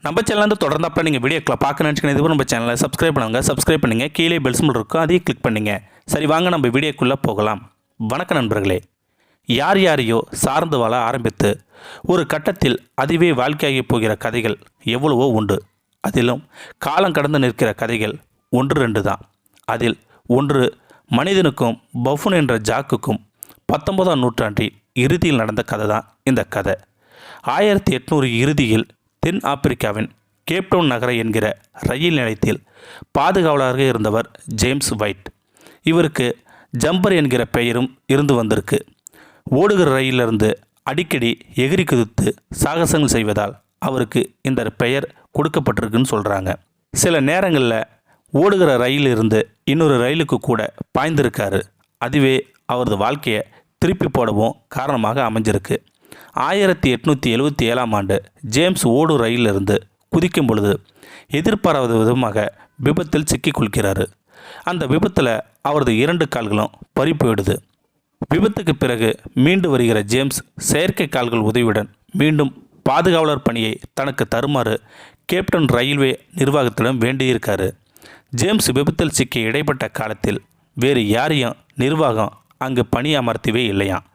நம்ம சேனல் தொடர்ந்து நீங்கள் வீடியோக்களை பார்க்க நினச்சிக்கணும். இதுவும் நம்ம சேனலை சப்ஸ்கிரைப் பண்ணுங்கள். கீழே பெல் சிம்பல் இருக்கும், அதையும் கிளிக் பண்ணுங்க. சரி, வாங்க நம்ம வீடியோக்குள்ளே போகலாம். வணக்கம் நண்பர்களே. யார் யாரையோ சார்ந்து வாழ ஆரம்பித்து ஒரு கட்டத்தில் அதுவே வாழ்க்கையாகி போகிற கதைகள் எவ்வளவோ உண்டு. அதிலும் காலம் கடந்து நிற்கிற கதைகள் 1-2 தான். அதில் ஒன்று மனிதனுக்கும் பஃபூன் என்ற ஜாக்குக்கும் 19ஆம் நூற்றாண்டின் இறுதியில் நடந்த கதை தான் இந்த கதை. 1800 இறுதியில் தென் ஆப்பிரிக்காவின் கேப்டவுன் நகர என்கிற ரயில் நிலையத்தில் பாதுகாவலராக இருந்தவர் ஜேம்ஸ் வைட். இவருக்கு ஜம்பர் என்கிற பெயரும் இருந்து வந்திருக்கு. ஓடுகிற ரயிலிருந்து அடிக்கடி எகிரி குதித்து சாகசங்கள் செய்வதால் அவருக்கு இந்த பெயர் கொடுக்கப்பட்டிருக்குன்னு சொல்கிறாங்க. சில நேரங்களில் ஓடுகிற ரயிலிருந்து இன்னொரு ரயிலுக்கு கூட பாய்ந்திருக்காரு. அதுவே அவரது வாழ்க்கையை திருப்பி போடவும் காரணமாக அமைஞ்சிருக்கு. 1877ஆம் ஆண்டு ஜேம்ஸ் ஓடும் ரயிலிருந்து குதிக்கும் பொழுது எதிர்பாராத விதமாக விபத்தில் சிக்கிக்கொள்கிறாரு. அந்த விபத்தில் அவரது 2 கால்களும் பறி போயிடுது. விபத்துக்கு பிறகு மீண்டு வருகிற ஜேம்ஸ் செயற்கை கால்கள் உதவியுடன் மீண்டும் பாதுகாவலர் பணியை தனக்கு தருமாறு கேப்டன் ரயில்வே நிர்வாகத்திடம் வேண்டியிருக்காரு. ஜேம்ஸ் விபத்தில் சிக்கிய இடைப்பட்ட காலத்தில் வேறு யாரையும் நிர்வாகம் அங்கு பணி அமர்த்தவே இல்லையாம்.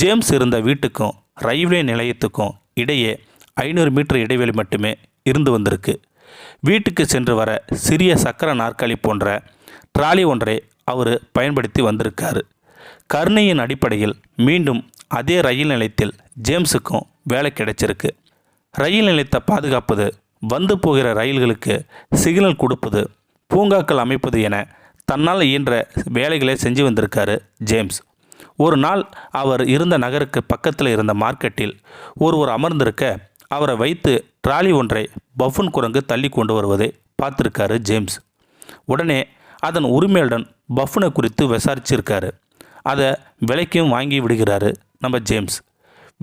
ஜேம்ஸ் இருந்த வீட்டுக்கும் ரயில்வே நிலையத்துக்கும் இடையே 500 மீட்டர் இடைவெளி மட்டுமே இருந்து வந்திருக்கு. வீட்டுக்கு சென்று வர சிறிய சக்கர நாற்காலி போன்ற ட்ராலி ஒன்றை அவர் பயன்படுத்தி வந்திருக்காரு. கருணையின் அடிப்படையில் மீண்டும் அதே ரயில் நிலையத்தில் ஜேம்ஸுக்கும் வேலை கிடைச்சிருக்கு. ரயில் நிலையத்தை பாதுகாப்பது, வந்து போகிற ரயில்களுக்கு சிக்னல் கொடுப்பது, பூங்காக்கள் அமைப்பது என தன்னால் இயன்ற வேலைகளை செஞ்சு வந்திருக்காரு ஜேம்ஸ். ஒரு நாள் அவர் இருந்த நகருக்கு பக்கத்தில் இருந்த மார்க்கெட்டில் ஒருவர் அமர்ந்திருக்க அவரை வைத்து ட்ராலி ஒன்றை பஃபூன் குரங்கு தள்ளி கொண்டு வருவதை பார்த்துருக்காரு ஜேம்ஸ். உடனே அதன் உரிமையுடன் பஃபூனை குறித்து விசாரிச்சிருக்காரு. அதை விலைக்கும் வாங்கி விடுகிறாரு நம்ம ஜேம்ஸ்.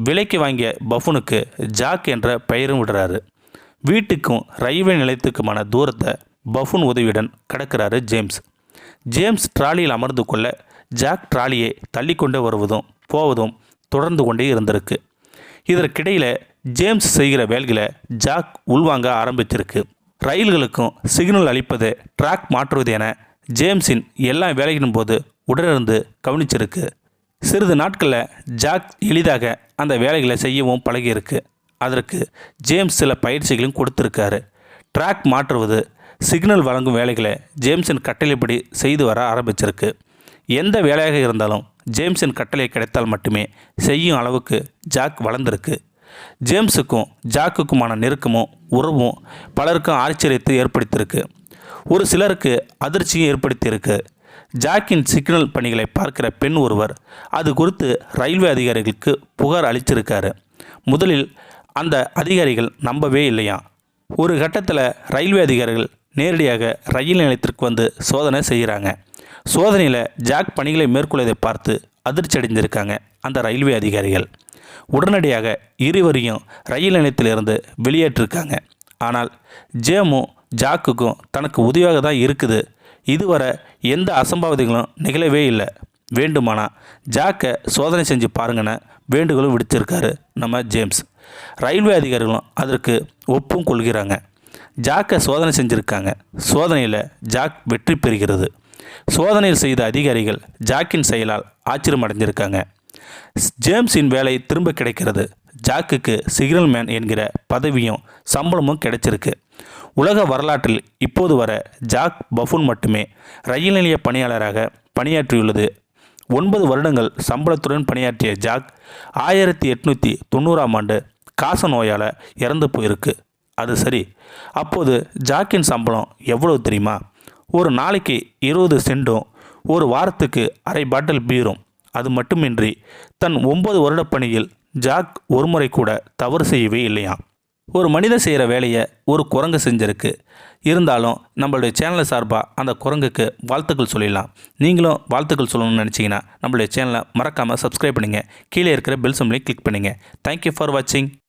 விலைக்கு வாங்கிய பஃபூனுக்கு ஜாக் என்ற பெயரும் விடுறாரு. வீட்டுக்கும் ரயில்வே நிலையத்துக்குமான தூரத்தை பஃபூன் உதவியுடன் கடக்கிறாரு ஜேம்ஸ். ஜேம்ஸ் ட்ராலியில் அமர்ந்து கொள்ள ஜாக் ட்ராலியை தள்ளி கொண்டு வருவதும் போவதும் தொடர்ந்து கொண்டே இருந்திருக்கு. இதற்கிடையில் ஜேம்ஸ் செய்கிற வேலைகளை ஜாக் உள்வாங்க ஆரம்பிச்சிருக்கு. ரயில்களுக்கும் சிக்னல் அளிப்பது, ட்ராக் மாற்றுவது என ஜேம்ஸின் எல்லா வேலைகளின் போது உடனிருந்து கவனிச்சிருக்கு. சிறிது நாட்களில் ஜாக் எளிதாக அந்த வேலைகளை செய்யவும் பழகியிருக்கு. அதற்கு ஜேம்ஸ் சில பயிற்சிகளும் கொடுத்துருக்காரு. ட்ராக் மாற்றுவது, சிக்னல் வழங்கும் வேலைகளை ஜேம்ஸின் கட்டளைப்படி செய்து வர ஆரம்பிச்சிருக்கு. எந்த வேலையாக இருந்தாலும் ஜேம்ஸின் கட்டளை கிடைத்தால் மட்டுமே செய்யும் அளவுக்கு ஜாக் வளர்ந்திருக்கு. ஜேம்ஸுக்கும் ஜாக்குக்குமான நெருக்கமும் உறவும் பலருக்கும் ஆச்சரியத்தை ஏற்படுத்தியிருக்கு. ஒரு சிலருக்கு அதிர்ச்சியும் ஏற்படுத்தியிருக்கு. ஜாக்கின் சிக்னல் பணிகளை பார்க்கிற பெண் ஒருவர் அது குறித்து ரயில்வே அதிகாரிகளுக்கு புகார் அளிச்சிருக்காரு. முதலில் அந்த அதிகாரிகள் நம்பவே இல்லையா. ஒரு கட்டத்தில் ரயில்வே அதிகாரிகள் நேரடியாக ரயில் நிலையத்திற்கு வந்து சோதனை செய்கிறாங்க. சோதனையில் ஜாக் பணிகளை மேற்கொள்வதை பார்த்து அதிர்ச்சி அடைந்திருக்காங்க அந்த ரயில்வே அதிகாரிகள். உடனடியாக இருவரையும் ரயில் நிலையத்திலிருந்து வெளியேற்றிருக்காங்க. ஆனால் ஜேமும் ஜாக்குக்கும் தனக்கு உதவியாக தான் இருக்குது. இதுவரை எந்த அசம்பாவிதங்களும் நிகழவே இல்லை. வேண்டுமானா ஜாக்கை சோதனை செஞ்சு பாருங்கன்னு வேண்டுகோளும் விடுத்திருக்காரு நம்ம ஜேம்ஸ். ரயில்வே அதிகாரிகளும் அதற்கு ஒப்பும் கொள்கிறாங்க. ஜாக்கை சோதனை செஞ்சுருக்காங்க. சோதனையில் ஜாக் வெற்றி பெறுகிறது. சோதனையில் செய்த அதிகாரிகள் ஜாக்கின் செயலால் ஆச்சரியம் அடைஞ்சிருக்காங்க. ஜேம்ஸின் வேலை திரும்ப கிடைக்கிறது. ஜாக்குக்கு சிக்னல் மேன் என்கிற பதவியும் சம்பளமும் கிடைச்சிருக்கு. உலக வரலாற்றில் இப்போது வர ஜாக் பஃபூன் மட்டுமே ரயில் நிலைய பணியாளராக பணியாற்றியுள்ளது. 9 வருடங்கள் சம்பளத்துடன் பணியாற்றிய ஜாக் 1890ஆம் ஆண்டு காச நோயால் இறந்து போயிருக்கு. அது சரி, அப்போது ஜாக்கின் சம்பளம் எவ்வளவு தெரியுமா? ஒரு நாளைக்கு 20 சென்டும், ஒரு வாரத்துக்கு அரை பாட்டில் பீரும். அது மட்டுமின்றி தன் 9 வருட பணியில் ஜாக் ஒரு முறை கூட தவறு செய்யவே இல்லையாம். ஒரு மனிதன் செய்கிற வேலையை ஒரு குரங்கு செஞ்சிருக்கு. இருந்தாலும் நம்மளுடைய சேனலை சார்பாக அந்த குரங்குக்கு வாழ்த்துக்கள் சொல்லிடலாம். நீங்களும் வாழ்த்துக்கள் சொல்லணும்னு நினச்சிங்கன்னா நம்மளுடைய சேனலை மறக்காமல் சப்ஸ்கிரைப் பண்ணுங்கள். கீழே இருக்கிற பெல் சிம்பலை கிளிக் பண்ணுங்கள். தேங்க்யூ ஃபார் வாட்சிங்.